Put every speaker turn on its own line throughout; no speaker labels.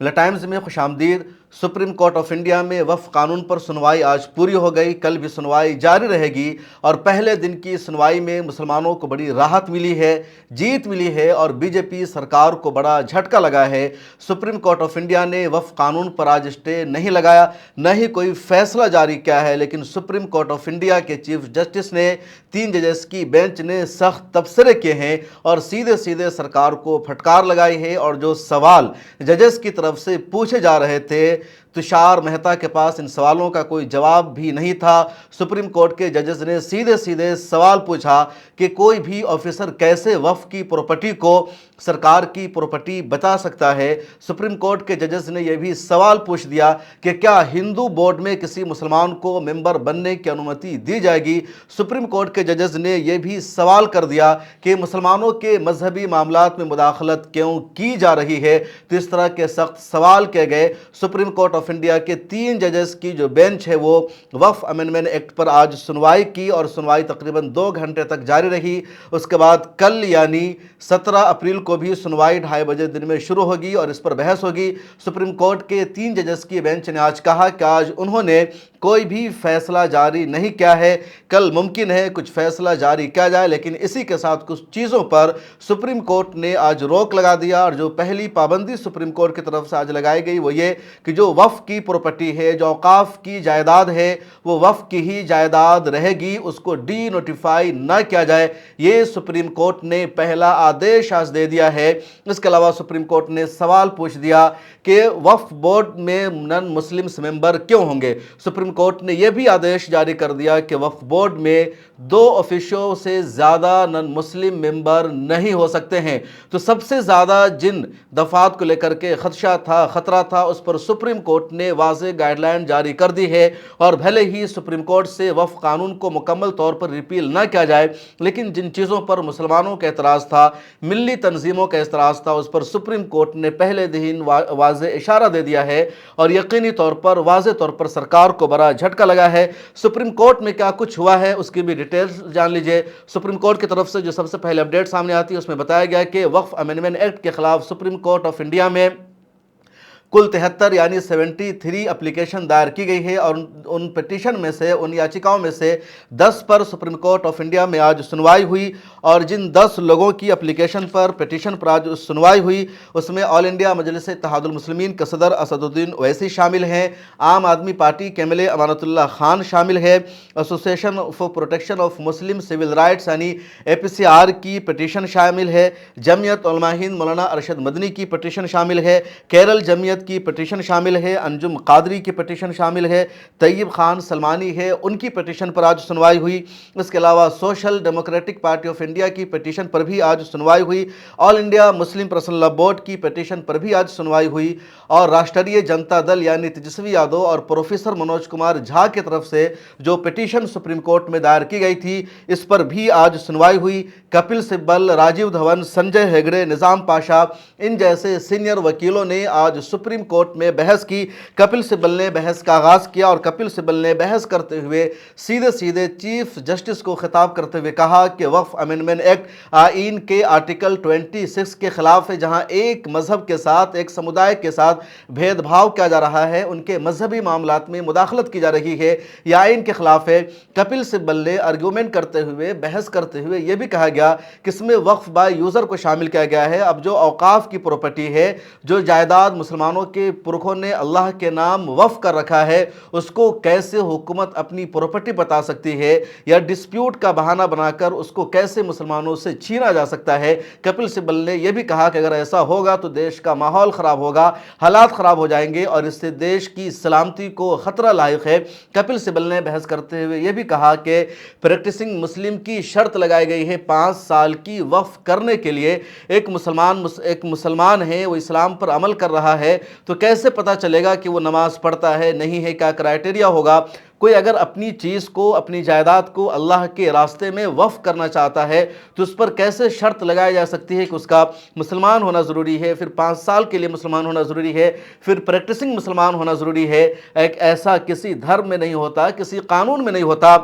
Times میں خوش آمدید۔ سپریم کورٹ آف انڈیا میں وقف قانون پر سنوائی آج پوری ہو گئی، کل بھی سنوائی جاری رہے گی اور پہلے دن کی سنوائی میں مسلمانوں کو بڑی راحت ملی ہے، جیت ملی ہے اور بی جے پی سرکار کو بڑا جھٹکا لگا ہے۔ سپریم کورٹ آف انڈیا نے وقف قانون پر آج اسٹے نہیں لگایا، نہ ہی کوئی فیصلہ جاری کیا ہے، لیکن سپریم کورٹ آف انڈیا کے چیف جسٹس نے 3 ججز کی بینچ نے سخت تبصرے کیے ہیں اور سیدھے سیدھے سرکار کو پھٹکار لگائی ہے، اور جو سوال ججز کی طرف سے پوچھے جا رہے تھے تشار مہتا کے پاس ان سوالوں کا کوئی جواب بھی نہیں تھا۔ سپریم کورٹ کے ججز نے سیدھے سیدھے سوال پوچھا کہ کوئی بھی آفیسر کیسے وقف کی پراپرٹی کو سرکار کی پراپرٹی بتا سکتا ہے۔ سپریم کورٹ کے ججز نے یہ بھی سوال پوچھ دیا کہ کیا ہندو بورڈ میں کسی مسلمان کو ممبر بننے کی انومتی دی جائے گی۔ سپریم کورٹ کے ججز نے یہ بھی سوال کر دیا کہ مسلمانوں کے مذہبی معاملات میں مداخلت کیوں کی جا رہی ہے۔ تو اس طرح کے سخت سوال کیے گئے۔ سپریم کورٹ آف انڈیا کے 3 ججز کی جو بینچ ہے وہ وقف امینڈمنٹ ایکٹ پر آج سنوائی کی اور سنوائی تقریباً 2 گھنٹے تک جاری رہی۔ اس کے بعد کل یعنی 17 اپریل کو بھی سنوائی 2:30 بجے دن میں شروع ہوگی اور اس پر بحث ہوگی۔ سپریم کورٹ کے 3 ججز کی بینچ نے آج کہا کہ آج انہوں نے کوئی بھی فیصلہ جاری نہیں کیا ہے، کل ممکن ہے کچھ فیصلہ جاری کیا جائے، لیکن اسی کے ساتھ کچھ چیزوں پر سپریم کورٹ نے آج روک لگا دیا۔ اور جو پہلی پابندی سپریم کورٹ کی طرف سے آج لگائی گئی وہ یہ کہ جو وقف کی پراپرٹی ہے، جو اوقاف کی جائیداد ہے، وہ وقف کی ہی جائیداد رہے گی، اس کو ڈی نوٹیفائی نہ کیا جائے۔ یہ سپریم کورٹ نے پہلا آدیش آج دے دیا ہے۔ اس کے علاوہ سپریم کورٹ نے سوال پوچھ دیا کہ وقف بورڈ میں نن مسلمز ممبر کیوں ہوں گے۔ سپریم کورٹ نے یہ بھی آدیش جاری کر دیا کہ وقف بورڈ میں 2 آفیسروں سے زیادہ نن مسلم ممبر نہیں ہو سکتے ہیں۔ تو سب سے زیادہ جن دفعات کو لے کر کے خدشہ تھا، خطرہ تھا، اس پر سپریم کورٹ نے واضح گائیڈ لائن جاری کر دی ہے۔ اور بھلے ہی سپریم کورٹ سے وقف قانون کو مکمل طور پر ریپیل نہ کیا جائے، لیکن جن چیزوں پر مسلمانوں کا اعتراض تھا، ملی تنظیموں کا اعتراض تھا، اس پر سپریم کورٹ نے پہلے دن واضح اشارہ دے دیا ہے اور یقینی طور پر واضح طور پر سرکار کو بڑا جھٹکا لگا ہے۔ سپریم کورٹ میں کیا کچھ ہوا ہے اس کی بھی ڈیٹیلز جان لیجئے۔ سپریم کورٹ کی طرف سے جو سب سے پہلے اپڈیٹ سامنے آتی ہے اس میں بتایا گیا کہ وقف امینڈمنٹ ایکٹ کے خلاف سپریم کورٹ آف انڈیا میں کل 73 یعنی 73 اپلیکیشن دائر کی گئی ہے اور ان پٹیشن میں سے، ان یاچکاؤں میں سے 10 پر سپریم کورٹ آف انڈیا میں آج سنوائی ہوئی۔ اور جن 10 لوگوں کی اپلیکیشن پر، پٹیشن پر آج سنوائی ہوئی، اس میں آل انڈیا مجلس اتحاد المسلمین کے صدر اسد الدین اویسی شامل ہیں، عام آدمی پارٹی کے ایم ایل اے امانت اللہ خان شامل ہے، ایسوسی ایشن for protection of Muslim civil rights یعنی APCR کی پٹیشن شامل ہے، جمعیت علماء ہند مولانا ارشد مدنی کی پٹیشن شامل ہے، کیرل جمعیت کی پٹیشن شامل ہے، انجم قادری کی پٹیشن شامل ہے، طیب خان سلمانی ہے، ان کی پٹیشن پر آج سنوائی ہوئی۔ اس کے علاوہ social democratic party of India کی پٹیشن پر بھی آج سنوائی ہوئی، آل انڈیا مسلم پرسنل لا بورڈ کی پٹیشن پر بھی آج سنوائی ہوئی، اور راشٹریہ جنتا دل یعنی تیجسوی یادو اور پروفیسر منوج کمار جھا کی طرف سے جو پٹیشن سپریم کورٹ میں دائر کی گئی تھی اس پر بھی آج سنوائی ہوئی۔ کپل سبل، راجیو دھون، سنجے ہیگڑے، نظام پاشا، ان جیسے سینئر وکیلوں نے آج سپریم کورٹ میں بحث کی۔ کپل سبل نے بحث کا آغاز کیا اور کپل سبل نے بحث کرتے ہوئے سیدھے سیدھے چیف جسٹس کو خطاب کرتے ہوئے کہا کہ وقف امینڈمنٹ ایکٹ آئین کے آرٹیکل 26 کے خلاف ہے، جہاں ایک مذہب کے ساتھ، ایک سمودائے کے ساتھ بھید بھاؤ کیا جا رہا ہے، ان کے مذہبی معاملات میں مداخلت کی جا رہی ہے، یہ آئین کے خلاف ہے۔ کپل سبل نے آرگیومنٹ کرتے ہوئے، بحث کرتے ہوئے یہ بھی کہا گیا کہ اس میں وقف بائی یوزر کو شامل کیا گیا ہے۔ اب جو اوقاف کی پراپرٹی ہے، جو جائیداد مسلمانوں کے پرکھوں نے اللہ کے نام وقف کر رکھا ہے، اس کو کیسے حکومت اپنی پراپرٹی بتا سکتی ہے یا ڈسپیوٹ کا بہانہ بنا کر اس کو کیسے مسلمانوں سے چھینا جا سکتا ہے۔ کپل سبل نے یہ بھی کہا کہ اگر ایسا ہوگا تو دیش کا ماحول خراب ہوگا، حالات خراب ہو جائیں گے اور اس سے دیش کی سلامتی کو خطرہ لاحق ہے۔ کپل سبل نے بحث کرتے ہوئے یہ بھی کہا کہ پریکٹسنگ مسلم کی شرط لگائی گئی ہے 5 سال کی وقف کرنے کے لیے۔ ایک مسلمان ہے، وہ اسلام پر عمل کر رہا ہے، تو کیسے پتہ چلے گا کہ وہ نماز پڑھتا ہے نہیں ہے، کیا کرائٹیریا ہوگا؟ کوئی اگر اپنی چیز کو، اپنی جائیداد کو اللہ کے راستے میں وقف کرنا چاہتا ہے تو اس پر کیسے شرط لگائی جا سکتی ہے کہ اس کا مسلمان ہونا ضروری ہے، پھر 5 سال کے لیے مسلمان ہونا ضروری ہے، پھر پریکٹسنگ مسلمان ہونا ضروری ہے؟ ایک ایسا کسی دھرم میں نہیں ہوتا، کسی قانون میں نہیں ہوتا۔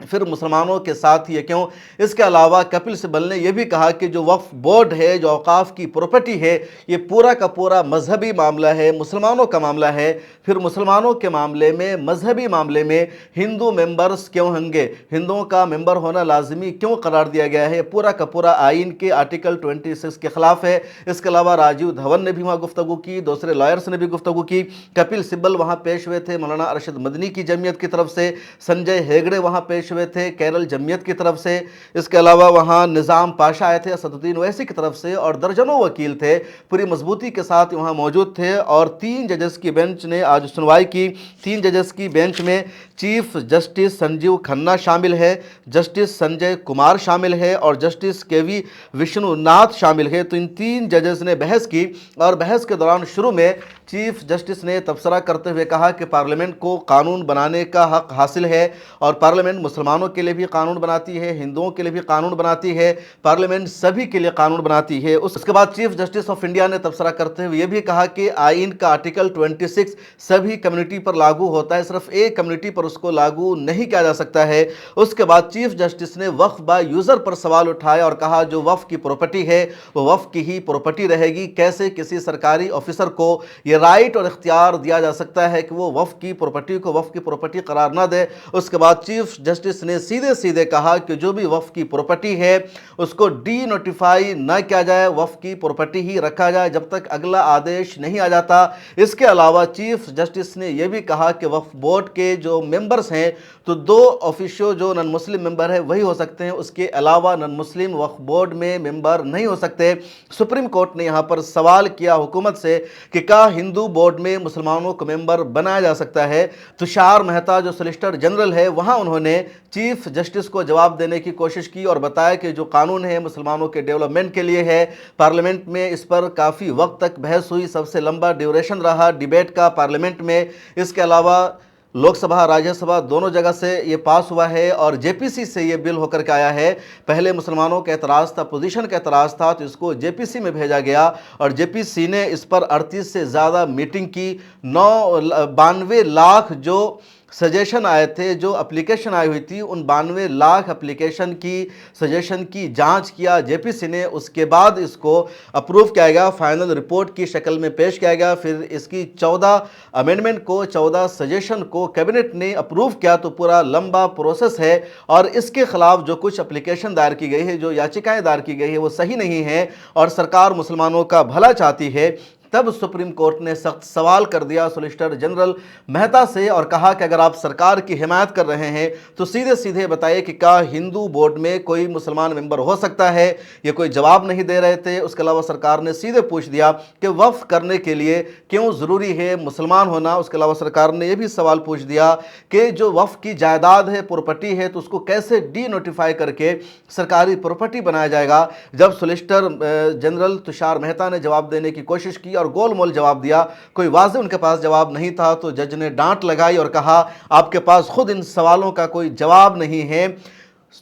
फिर मुसलमानों के साथ ये क्यों। इसके अलावा कपिल सिब्बल ने यह भी कहा कि जो वक्फ बोर्ड है, जो औकाफ की प्रॉपर्टी है, ये पूरा का पूरा मजहबी मामला है, मुसलमानों का मामला है। फिर मुसलमानों के मामले में, मजहबी मामले में हिंदू मेंबर्स क्यों होंगे, हिंदुओं का मेंबर होना लाजमी क्यों करार दिया गया है, पूरा का पूरा आइन के आर्टिकल 26 के खिलाफ है। इसके अलावा राजीव धवन ने भी वहाँ गुफ्तगू की, दूसरे लॉयर्स ने भी गुफ्तगू की। कपिल सिब्बल वहाँ पेश हुए थे मौलाना अरशद मदनी की जमीयत की तरफ से, संजय हेगड़े वहाँ पेश हुए थे केरल जमीयत की तरफ से। इसके अलावा वहाँ निज़ाम पाशा आए थे असदुद्दीन ओवैसी की तरफ से, और दर्जनों वकील थे, पूरी मजबूती के साथ वहाँ मौजूद थे। और 3 जजेस की बेंच ने आज सुनवाई की। 3 जजेस की बेंच में चीफ जस्टिस संजीव खन्ना शामिल है, जस्टिस संजय कुमार शामिल है और जस्टिस केवी विष्णुनाथ शामिल है। तो इन 3 जजेस ने बहस की, और बहस के दौरान शुरू में चीफ जस्टिस ने तबसरा करते हुए कहा कि पार्लियामेंट को कानून बनाने का हक हासिल है, और पार्लियामेंट मुसलमानों के लिए भी कानून बनाती है, हिंदुओं के लिए भी कानून बनाती है, पार्लियामेंट सभी के लिए कानून बनाती है। उसके बाद चीफ जस्टिस ऑफ इंडिया ने तबसरा करते हुए यह भी कहा कि आइन का आर्टिकल 26 सभी कम्युनिटी पर लागू होता है, सिर्फ एक कम्युनिटी पर उसको लागू नहीं किया जा सकता है। उसके बाद चीफ जस्टिस ने वक्फ बाय यूज़र पर सवाल उठाया और कहा जो वक्फ की प्रॉपर्टी है वो वक्फ की ही प्रॉपर्टी रहेगी। कैसे किसी सरकारी ऑफिसर को ये राइट और इख्तियार दिया जा सकता है कि वो वक्फ की प्रॉपर्टी को वक्फ की प्रॉपर्टी करार ना दे। उसके बाद चीफ जस्टिस ने सीधे सीधे कहा कि जो भी वक्फ की प्रॉपर्टी है उसको डी नोटिफाई ना किया जाए, वक्फ की प्रॉपर्टी ही रखा जाए जब तक अगला आदेश नहीं आ जाता। इसके अलावा चीफ जस्टिस ने यह भी कहा कि वक्फ बोर्ड के जो मेंबर्स हैं तो 2 ऑफिशियो जो नॉन मुस्लिम मेंबर है वही हो सकते हैं, उसके अलावा नॉन मुस्लिम वक्फ बोर्ड में मेंबर नहीं हो सकते। सुप्रीम कोर्ट ने यहाँ पर सवाल किया हुकूमत से कि क्या हिंदू बोर्ड में मुसलमानों को मेंबर बनाया जा सकता है। तुषार मेहता जो सोलिसिटर जनरल है वहाँ उन्होंने चीफ जस्टिस को जवाब देने की कोशिश की और बताया कि जो कानून है मुसलमानों के डेवलपमेंट के लिए है। पार्लियामेंट में इस पर काफ़ी वक्त तक बहस हुई, सबसे लंबा ड्यूरेशन रहा डिबेट का पार्लियामेंट में। इसके अलावा लोकसभा राज्यसभा दोनों जगह से ये पास हुआ है और जेपीसी से ये बिल होकर के आया है। पहले मुसलमानों का एतराज़ था, अपोजिशन का एतराज़ था, तो इसको जेपीसी में भेजा गया और जेपीसी ने इस पर 38 से ज़्यादा मीटिंग की। 92 लाख जो सजेशन आए थे, जो एप्लीकेशन आई हुई थी, उन 92 लाख एप्लीकेशन की सजेशन की जांच किया जेपीसी ने। उसके बाद इसको अप्रूव किया गया, फाइनल रिपोर्ट की शक्ल में पेश किया गया। फिर इसकी 14 अमेंडमेंट को, 14 सजेशन को कैबिनेट ने अप्रूव किया। तो पूरा लंबा प्रोसेस है और इसके खिलाफ जो कुछ एप्लीकेशन दायर की गई है, जो याचिकाएं दायर की गई है वो सही नहीं है और सरकार मुसलमानों का भला चाहती है। तब सुप्रीम कोर्ट ने सख्त सवाल कर दिया सोलिसिटर जनरल मेहता से और कहा कि अगर आप सरकार की हिमायत कर रहे हैं तो सीधे सीधे बताइए कि क्या हिंदू बोर्ड में कोई मुसलमान मेंबर हो सकता है। ये कोई जवाब नहीं दे रहे थे। उसके अलावा सरकार ने सीधे पूछ दिया कि वक्फ करने के लिए क्यों ज़रूरी है मुसलमान होना। उसके अलावा सरकार ने यह भी सवाल पूछ दिया कि जो वक्फ की जायदाद है, प्रॉपर्टी है, तो उसको कैसे डी नोटिफाई करके सरकारी प्रॉपर्टी बनाया जाएगा। जब सोलिसिटर जनरल तुषार मेहता ने जवाब देने की कोशिश की और गोलमोल जवाब दिया, कोई वाज़ेह उनके पास जवाब नहीं था, तो जज ने डांट लगाई और कहा आपके पास खुद इन सवालों का कोई जवाब नहीं है।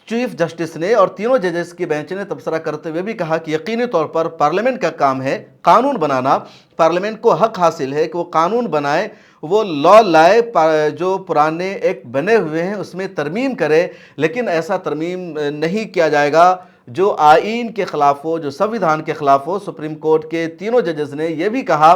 चीफ जस्टिस ने और तीनों जजेस की बेंच ने तबसरा करते हुए भी कहा कि यकीनी तौर पर पार्लियामेंट का काम है कानून बनाना, पार्लियामेंट को हक हासिल है कि वो कानून बनाए, वो लॉ लाए, जो पुराने एक्ट बने हुए हैं उसमें तरमीम करे, लेकिन ऐसा तरमीम नहीं किया जाएगा जो आईन के ख़िलाफ़ हो, जो संविधान के ख़िलाफ़ हो। सुप्रीम कोर्ट के तीनों जजेस ने यह भी कहा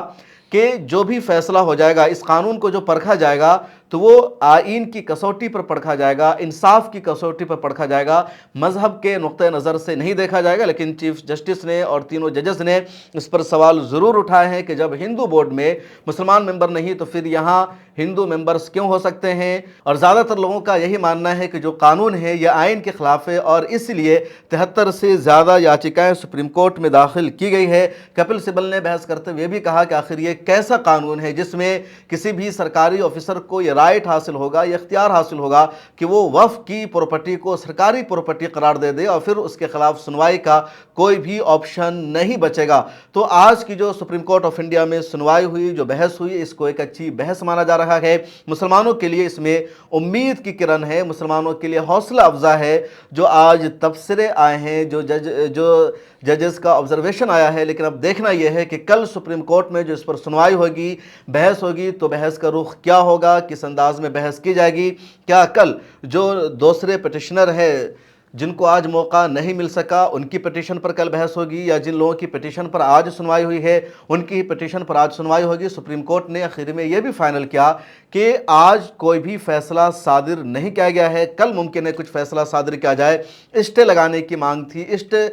कि जो भी फैसला हो जाएगा, इस कानून को जो परखा जाएगा तो वो आइन की कसौटी पर परखा जाएगा, इंसाफ की कसौटी पर परखा जाएगा, मजहब के नुक्ते नज़र से नहीं देखा जाएगा। लेकिन चीफ जस्टिस ने और तीनों जजेस ने इस पर सवाल ज़रूर उठाए हैं कि जब हिंदू बोर्ड में मुसलमान मेंबर नहीं तो फिर यहाँ हिंदू मेंबर्स क्यों हो सकते हैं। और ज़्यादातर लोगों का यही मानना है कि जो कानून है यह आइन के ख़िलाफ़ है और इसलिए 73 से ज़्यादा याचिकाएँ सुप्रीम कोर्ट में दाखिल की गई है। कपिल सिब्बल ने बहस करते हुए भी कहा कि आखिर ये कैसा कानून है जिसमें किसी भी सरकारी ऑफिसर को ये राइट हासिल होगा, ये इख्तियार हासिल होगा कि वो वक्फ की प्रॉपर्टी को सरकारी प्रॉपर्टी करार दे दे और फिर उसके खिलाफ सुनवाई का कोई भी ऑप्शन नहीं बचेगा। तो आज की जो सुप्रीम कोर्ट ऑफ इंडिया में सुनवाई हुई, जो बहस हुई, इसको एक अच्छी बहस माना जा रहा है। मुसलमानों के लिए इसमें उम्मीद की किरण है, मुसलमानों के लिए हौसला अफजा है। जो आज तबसरे आए हैं, जो जजेस का ऑब्जर्वेशन आया है। लेकिन अब देखना यह है कि कल सुप्रीम कोर्ट में जो इस पर सुनवाई होगी, बहस होगी, तो बहस का रुख क्या होगा, किस अंदाज में बहस की जाएगी। क्या कल जो दूसरे पिटिशनर है जिनको आज मौका नहीं मिल सका, उनकी पिटीशन पर कल बहस होगी, या जिन लोगों की पिटीशन पर आज सुनवाई हुई है उनकी पिटीशन पर आज सुनवाई होगी। सुप्रीम कोर्ट ने आखिर में यह भी फाइनल किया कि आज कोई भी फैसला सादिर नहीं किया गया है, कल मुमकिन है कुछ फैसला सादिर किया जाए। स्टे लगाने की मांग थी, स्टे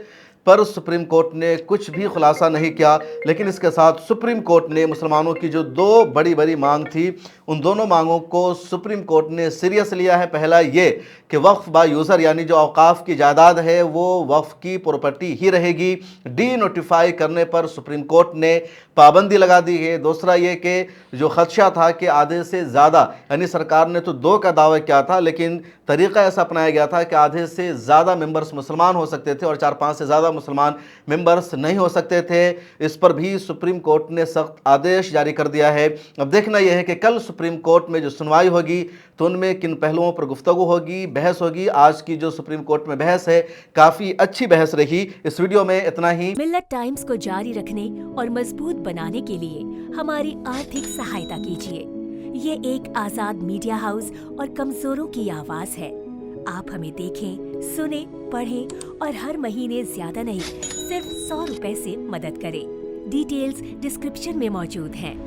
पर सुप्रीम कोर्ट ने कुछ भी खुलासा नहीं किया। लेकिन इसके साथ सुप्रीम कोर्ट ने मुसलमानों की जो दो बड़ी बड़ी मांग थी, उन दोनों मांगों को सुप्रीम कोर्ट ने सीरियस लिया है। पहला ये कि वक्फ बाय यूज़र यानी जो औकाफ की जायदाद है वो वक्फ की प्रॉपर्टी ही रहेगी, डी नोटिफाई करने पर सुप्रीम कोर्ट ने पाबंदी लगा दी है। दूसरा ये कि जो खदशा था कि आधे से ज़्यादा, यानी सरकार ने तो 2 का दावा किया था, लेकिन तरीक़ा ऐसा अपनाया गया था कि आधे से ज़्यादा मेंबर्स मुसलमान हो सकते थे और 4-5 से ज़्यादा मुसलमान मेंबर्स नहीं हो सकते थे। इस पर भी सुप्रीम कोर्ट ने सख्त आदेश जारी कर दिया है। अब देखना यह है कि कल सुप्रीम कोर्ट में जो सुनवाई होगी तो उनमें किन पहलुओं पर गुफ्तगू होगी, बहस होगी। आज की जो सुप्रीम कोर्ट में बहस है काफ़ी अच्छी बहस रही। इस वीडियो में इतना ही।
मिल्लत टाइम्स को जारी रखने और मजबूत बनाने के लिए हमारी आर्थिक सहायता कीजिए। ये एक आजाद मीडिया हाउस और कमजोरों की आवाज है। आप हमें देखें, सुने, पढ़ें और हर महीने ज्यादा नहीं, सिर्फ 100 रुपए से मदद करें। डिटेल्स डिस्क्रिप्शन में मौजूद हैं।